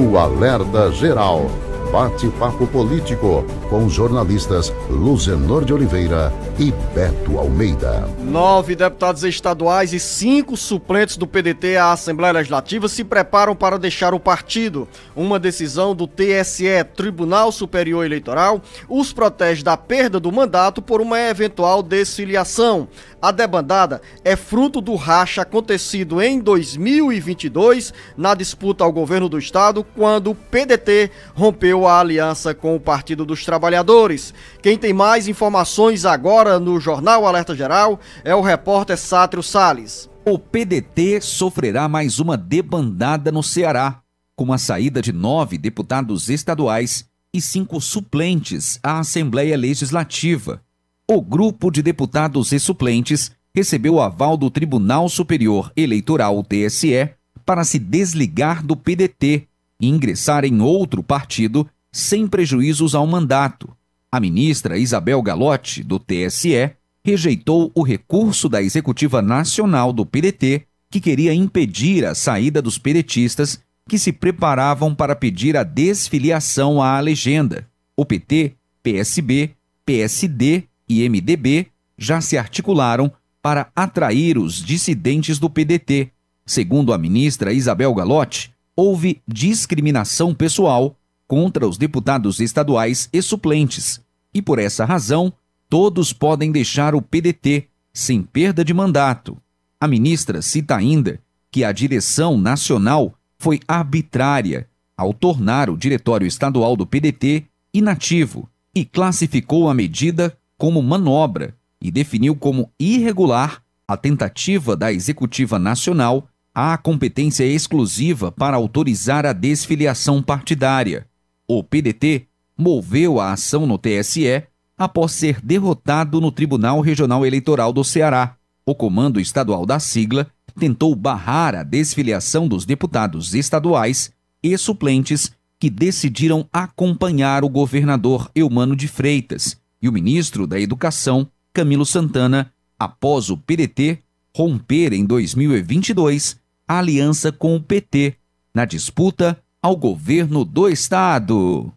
o Alerta Geral. Bate-papo político com os jornalistas Luzenor de Oliveira e Beto Almeida. 9 deputados estaduais e 5 suplentes do PDT à Assembleia Legislativa se preparam para deixar o partido. Uma decisão do TSE, Tribunal Superior Eleitoral, os protege da perda do mandato por uma eventual desfiliação. A debandada é fruto do racha acontecido em 2022 na disputa ao governo do estado, quando o PDT rompeu a aliança com o Partido dos Trabalhadores. Quem tem mais informações agora no Jornal Alerta Geral é o repórter Sátrio Salles. O PDT sofrerá mais uma debandada no Ceará, com a saída de 9 deputados estaduais e 5 suplentes à Assembleia Legislativa. O grupo de deputados e suplentes recebeu o aval do Tribunal Superior Eleitoral, TSE, para se desligar do PDT e ingressar em outro partido sem prejuízos ao mandato. A ministra Isabel Galotti, do TSE, rejeitou o recurso da Executiva Nacional do PDT, que queria impedir a saída dos pedetistas que se preparavam para pedir a desfiliação à legenda. O PT, PSB, PSD e MDB já se articularam para atrair os dissidentes do PDT. Segundo a ministra Isabel Galotti, houve discriminação pessoal contra os deputados estaduais e suplentes, e por essa razão, todos podem deixar o PDT sem perda de mandato. A ministra cita ainda que a direção nacional foi arbitrária ao tornar o diretório estadual do PDT inativo e classificou a medida como manobra e definiu como irregular a tentativa da Executiva Nacional à competência exclusiva para autorizar a desfiliação partidária. O PDT moveu a ação no TSE após ser derrotado no Tribunal Regional Eleitoral do Ceará. O comando estadual da sigla tentou barrar a desfiliação dos deputados estaduais e suplentes que decidiram acompanhar o governador Eumano de Freitas e o ministro da Educação, Camilo Santana, após o PDT romper em 2022 a aliança com o PT na disputa ao governo do estado.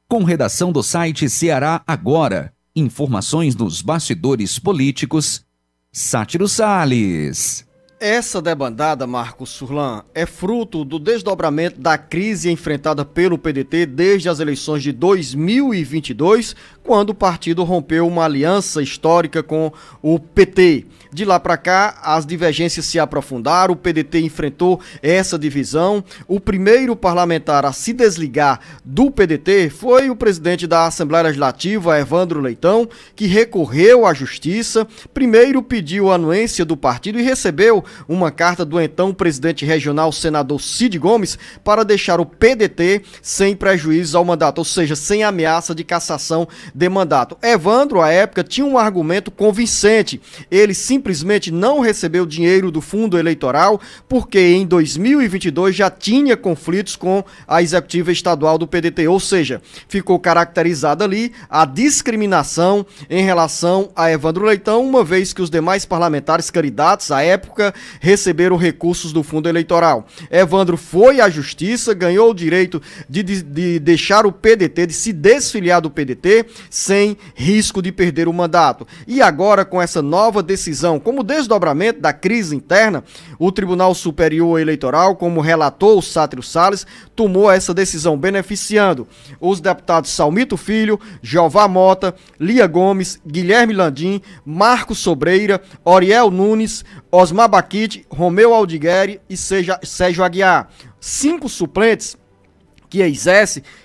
Com redação do site Ceará Agora, informações dos bastidores políticos, Sátiro Salles. Essa debandada, Marcos Furlan, é fruto do desdobramento da crise enfrentada pelo PDT desde as eleições de 2022, quando o partido rompeu uma aliança histórica com o PT. De lá para cá, as divergências se aprofundaram, o PDT enfrentou essa divisão. O primeiro parlamentar a se desligar do PDT foi o presidente da Assembleia Legislativa, Evandro Leitão, que recorreu à justiça, primeiro pediu a anuência do partido e recebeu uma carta do então presidente regional, senador Cid Gomes, para deixar o PDT sem prejuízo ao mandato, ou seja, sem ameaça de cassação de mandato. Evandro, à época, tinha um argumento convincente. Ele simplesmente não recebeu dinheiro do fundo eleitoral porque em 2022 já tinha conflitos com a executiva estadual do PDT, ou seja, ficou caracterizada ali a discriminação em relação a Evandro Leitão, uma vez que os demais parlamentares candidatos à época receberam recursos do fundo eleitoral. Evandro foi à justiça, ganhou o direito de deixar o PDT, de se desfiliar do PDT sem risco de perder o mandato. E agora, com essa nova decisão, como desdobramento da crise interna, o Tribunal Superior Eleitoral, como relatou o Sátrio Salles, tomou essa decisão beneficiando os deputados Salmito Filho, Jeová Mota, Lia Gomes, Guilherme Landim, Marcos Sobreira, Oriel Nunes, Osmar Baquite, Romeu Aldigueri e Sérgio Aguiar. 5 suplentes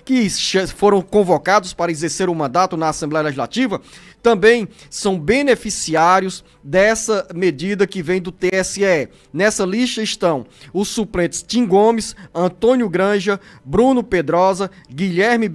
que foram convocados para exercer o mandato na Assembleia Legislativa, também são beneficiários dessa medida que vem do TSE. Nessa lista estão os suplentes Tim Gomes, Antônio Granja, Bruno Pedrosa, Guilherme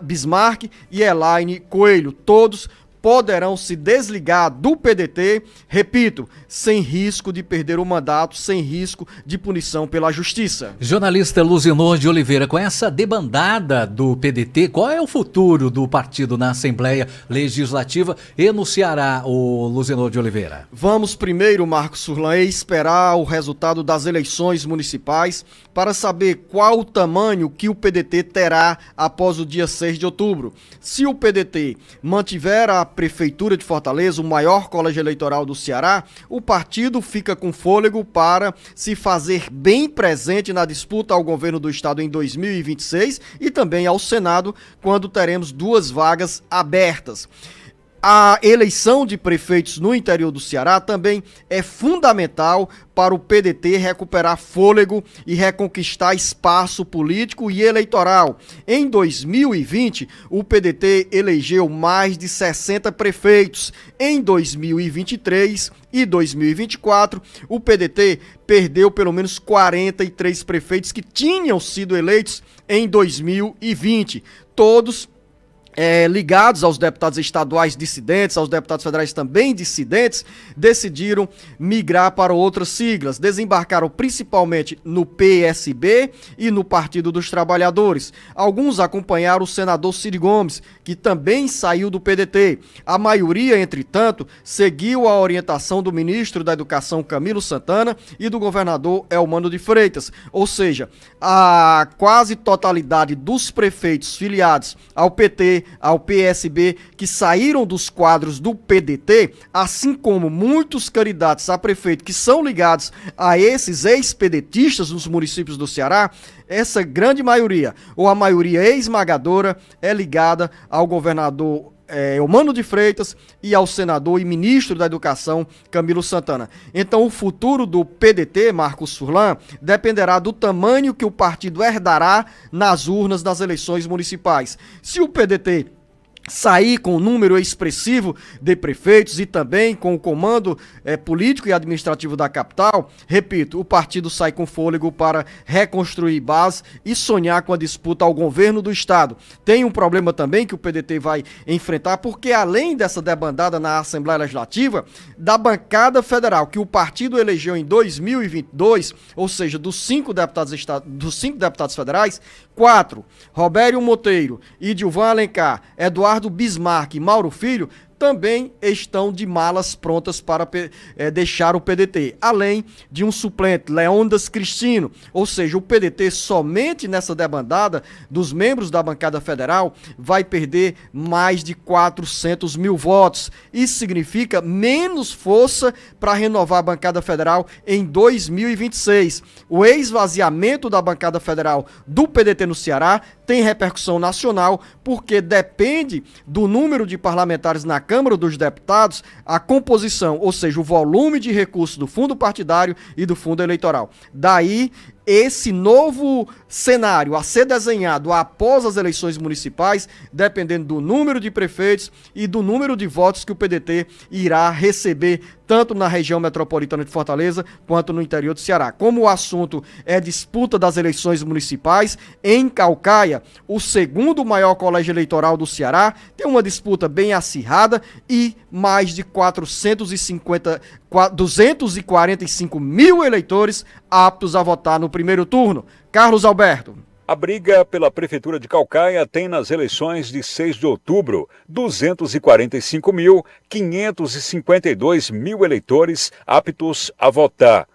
Bismarck e Elaine Coelho, todos poderão se desligar do PDT, repito, sem risco de perder o mandato, sem risco de punição pela justiça. Jornalista Luzenor de Oliveira, com essa debandada do PDT, qual é o futuro do partido na Assembleia Legislativa e no Ceará, o Luzenor de Oliveira? Vamos primeiro, Marcos Surlan, esperar o resultado das eleições municipais para saber qual o tamanho que o PDT terá após o dia 6 de outubro. Se o PDT mantiver a Prefeitura de Fortaleza, o maior colégio eleitoral do Ceará, o partido fica com fôlego para se fazer bem presente na disputa ao governo do estado em 2026 e também ao Senado, quando teremos 2 vagas abertas. A eleição de prefeitos no interior do Ceará também é fundamental para o PDT recuperar fôlego e reconquistar espaço político e eleitoral. Em 2020, o PDT elegeu mais de 60 prefeitos. Em 2023 e 2024, o PDT perdeu pelo menos 43 prefeitos que tinham sido eleitos em 2020. Todos ligados aos deputados estaduais dissidentes, aos deputados federais também dissidentes, decidiram migrar para outras siglas, desembarcaram principalmente no PSB e no Partido dos Trabalhadores. Alguns acompanharam o senador Ciro Gomes, que também saiu do PDT. A maioria, entretanto, seguiu a orientação do ministro da Educação Camilo Santana e do governador Elmano de Freitas, ou seja, a quase totalidade dos prefeitos filiados ao PT, ao PSB, que saíram dos quadros do PDT, assim como muitos candidatos a prefeito que são ligados a esses ex-pedetistas nos municípios do Ceará, essa grande maioria, ou a maioria esmagadora, é ligada ao governador Elmano de Freitas e ao senador e ministro da Educação, Camilo Santana. Então o futuro do PDT, Marcos Surlan, dependerá do tamanho que o partido herdará nas urnas das eleições municipais. Se o PDT sair com um número expressivo de prefeitos e também com o comando político e administrativo da capital, repito, o partido sai com fôlego para reconstruir base e sonhar com a disputa ao governo do estado. Tem um problema também que o PDT vai enfrentar, porque além dessa debandada na Assembleia Legislativa, da bancada federal que o partido elegeu em 2022, ou seja, dos 5 deputados federais, 4, Robério Monteiro, Idilvan Alencar, Eduardo Bismarck e Mauro Filho, também estão de malas prontas para deixar o PDT, além de um suplente, Leônidas Cristino, ou seja, o PDT somente nessa debandada dos membros da bancada federal vai perder mais de 400 mil votos. Isso significa menos força para renovar a bancada federal em 2026. O esvaziamento da bancada federal do PDT no Ceará tem repercussão nacional, porque depende do número de parlamentares na Câmara dos Deputados, a composição, ou seja, o volume de recursos do fundo partidário e do fundo eleitoral. Daí, esse novo cenário a ser desenhado após as eleições municipais, dependendo do número de prefeitos e do número de votos que o PDT irá receber, tanto na região metropolitana de Fortaleza, quanto no interior do Ceará. Como o assunto é disputa das eleições municipais, em Caucaia, o segundo maior colégio eleitoral do Ceará, tem uma disputa bem acirrada e mais de 245 mil eleitores aptos a votar no primeiro turno. Carlos Alberto. A briga pela Prefeitura de Caucaia tem nas eleições de 6 de outubro 245.552 mil eleitores aptos a votar.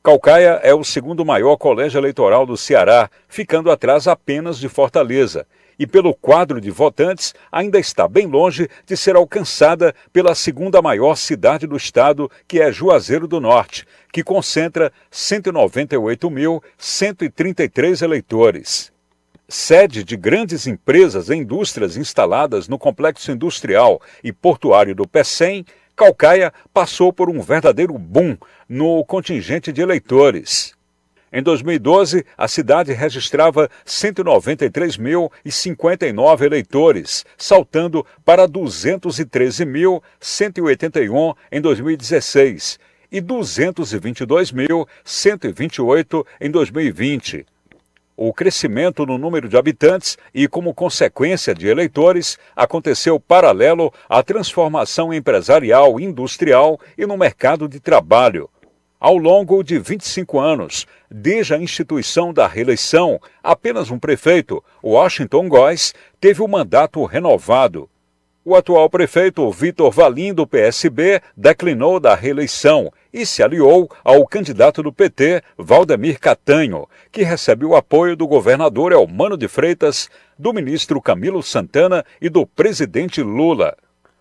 Caucaia é o segundo maior colégio eleitoral do Ceará, ficando atrás apenas de Fortaleza. E pelo quadro de votantes, ainda está bem longe de ser alcançada pela segunda maior cidade do estado, que é Juazeiro do Norte, que concentra 198.133 eleitores. Sede de grandes empresas e indústrias instaladas no complexo industrial e portuário do Pecém, Caucaia passou por um verdadeiro boom no contingente de eleitores. Em 2012, a cidade registrava 193.059 eleitores, saltando para 213.181 em 2016 e 222.128 em 2020. O crescimento no número de habitantes e, como consequência de eleitores, aconteceu paralelo à transformação empresarial e industrial e no mercado de trabalho. Ao longo de 25 anos, desde a instituição da reeleição, apenas um prefeito, Washington Góes, teve o mandato renovado. O atual prefeito Vitor Valim, do PSB, declinou da reeleição e se aliou ao candidato do PT, Valdemir Catanho, que recebe o apoio do governador Eumano de Freitas, do ministro Camilo Santana e do presidente Lula.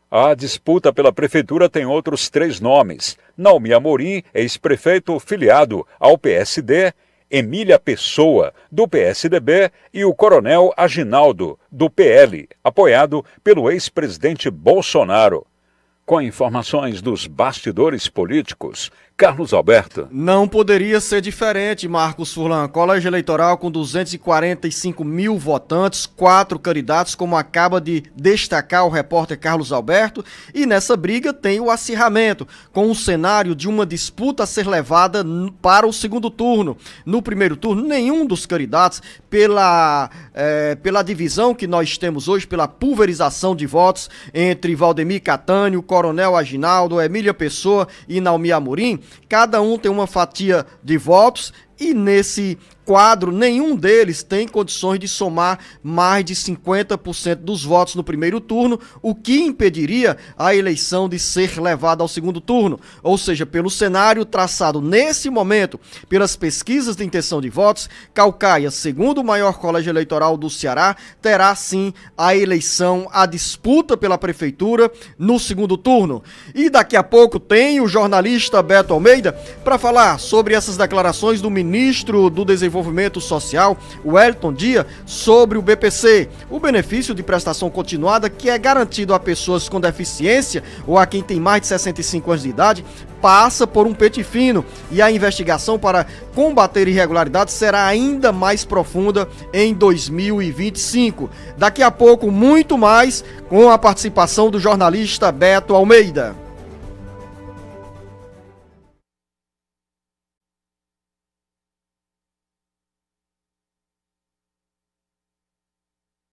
A disputa pela prefeitura tem outros 3 nomes: Naomi Amorim, ex-prefeito filiado ao PSD, Emília Pessoa, do PSDB, e o coronel Aginaldo, do PL, apoiado pelo ex-presidente Bolsonaro. Com informações dos bastidores políticos, Carlos Alberto. Não poderia ser diferente, Marcos Furlan. Colégio eleitoral com 245 mil votantes, 4 candidatos, como acaba de destacar o repórter Carlos Alberto. E nessa briga tem o acirramento, com um cenário de uma disputa a ser levada para o segundo turno. No primeiro turno, nenhum dos candidatos, pela divisão que nós temos hoje, pela pulverização de votos entre Valdemir Catanho, Coronel Aginaldo, Emília Pessoa e Naomi Amorim, cada um tem uma fatia de votos e nesse quadro nenhum deles tem condições de somar mais de 50% dos votos no primeiro turno, o que impediria a eleição de ser levada ao segundo turno. Ou seja, pelo cenário traçado nesse momento, pelas pesquisas de intenção de votos, Caucaia, segundo o maior colégio eleitoral do Ceará, terá sim a eleição, a disputa pela prefeitura no segundo turno. E daqui a pouco tem o jornalista Beto Almeida para falar sobre essas declarações do ministro do Desenvolvimento Social, Wellington Dias, sobre o BPC, o benefício de prestação continuada, que é garantido a pessoas com deficiência ou a quem tem mais de 65 anos de idade, passa por um pente fino e a investigação para combater irregularidades será ainda mais profunda em 2025. Daqui a pouco, muito mais, com a participação do jornalista Beto Almeida.